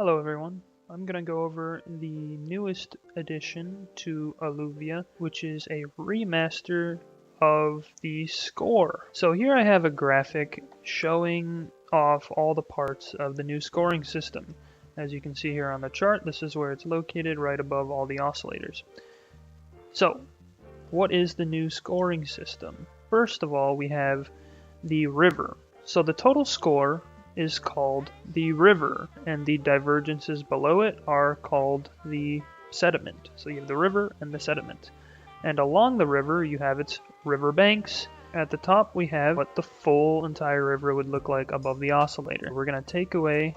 Hello everyone, I'm going to go over the newest addition to Alluvia, which is a remaster of the score. So here I have a graphic showing off all the parts of the new scoring system. As you can see here on the chart, this is where it's located right above all the oscillators. So, what is the new scoring system? First of all, we have the river. So the total score is called the river, and the divergences below it are called the sediment. So you have the river and the sediment. And along the river, you have its river banks. At the top, we have what the full entire river would look like above the oscillator. We're going to take away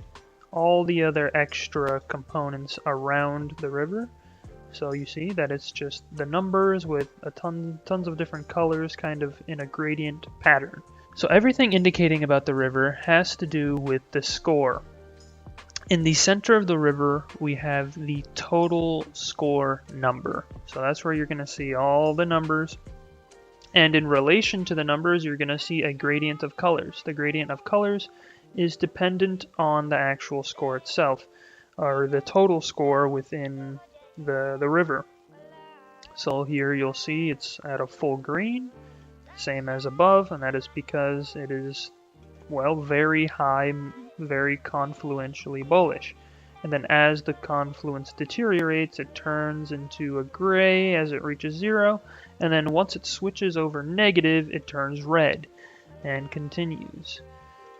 all the other extra components around the river. So you see that it's just the numbers with tons of different colors kind of in a gradient pattern. So everything indicating about the river has to do with the score. In the center of the river, we have the total score number. So that's where you're going to see all the numbers. And in relation to the numbers, you're going to see a gradient of colors. The gradient of colors is dependent on the actual score itself, or the total score within the river. So here you'll see it's at a full green, same as above, and that is because it is, well, very high, very confluentially bullish. And then as the confluence deteriorates, it turns into a gray as it reaches zero, and then once it switches over negative, it turns red and continues.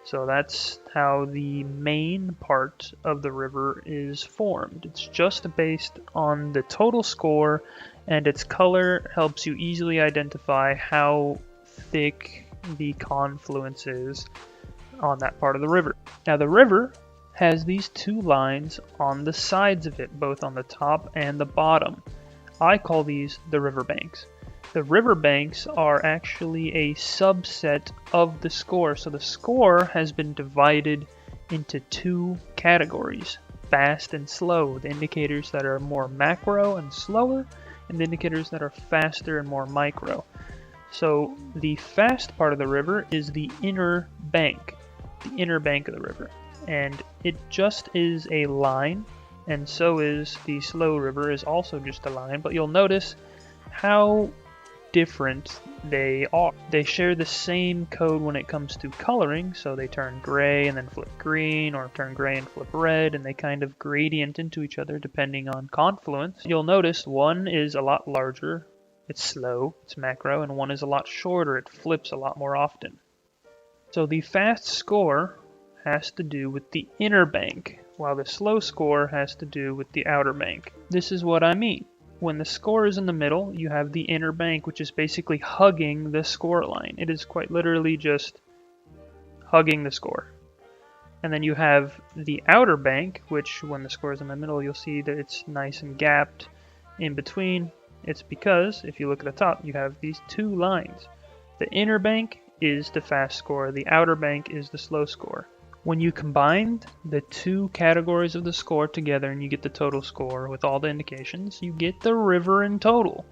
So that's how the main part of the river is formed. It's just based on the total score, and its color helps you easily identify how thick the confluence is on that part of the river. Now the river has these two lines on the sides of it, both on the top and the bottom. I call these the riverbanks. The riverbanks are actually a subset of the score. So the score has been divided into two categories, fast and slow, the indicators that are more macro and slower, and the indicators that are faster and more micro. So the fast part of the river is the inner bank of the river. And it just is a line, and so is the slow river is also just a line, but you'll notice how different they are. They share the same code when it comes to coloring, so they turn gray and then flip green, or turn gray and flip red, and they kind of gradient into each other depending on confluence. You'll notice one is a lot larger, it's slow, it's macro, and one is a lot shorter, it flips a lot more often. So the fast score has to do with the inner bank, while the slow score has to do with the outer bank. This is what I mean. When the score is in the middle, you have the inner bank, which is basically hugging the score line. It is quite literally just hugging the score. And then you have the outer bank, which when the score is in the middle, you'll see that it's nice and gapped in between. It's because, if you look at the top, you have these two lines. The inner bank is the fast score, the outer bank is the slow score. When you combine the two categories of the score together and you get the total score with all the indications, you get the river in total.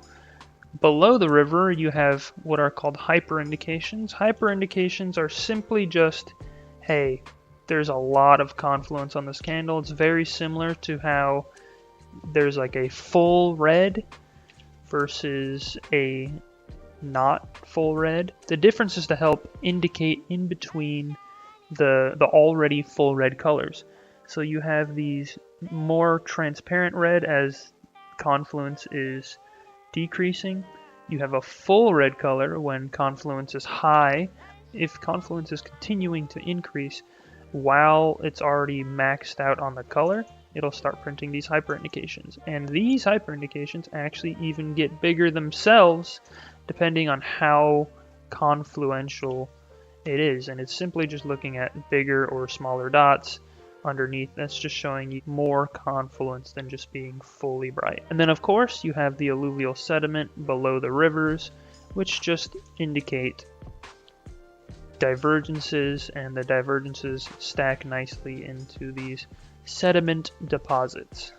Below the river, you have what are called hyper indications. Hyper indications are simply just, hey, there's a lot of confluence on this candle. It's very similar to how there's like a full red versus a not full red. The difference is to help indicate in between the already full red colors. So you have these more transparent red as confluence is decreasing. You have a full red color when confluence is high. If confluence is continuing to increase while it's already maxed out on the color, it'll start printing these hyper indications. And these hyper indications actually even get bigger themselves depending on how confluential it is, and it's simply just looking at bigger or smaller dots underneath. That's just showing you more confluence than just being fully bright. And then of course you have the alluvial sediment below the rivers, which just indicate divergences, and the divergences stack nicely into these sediment deposits.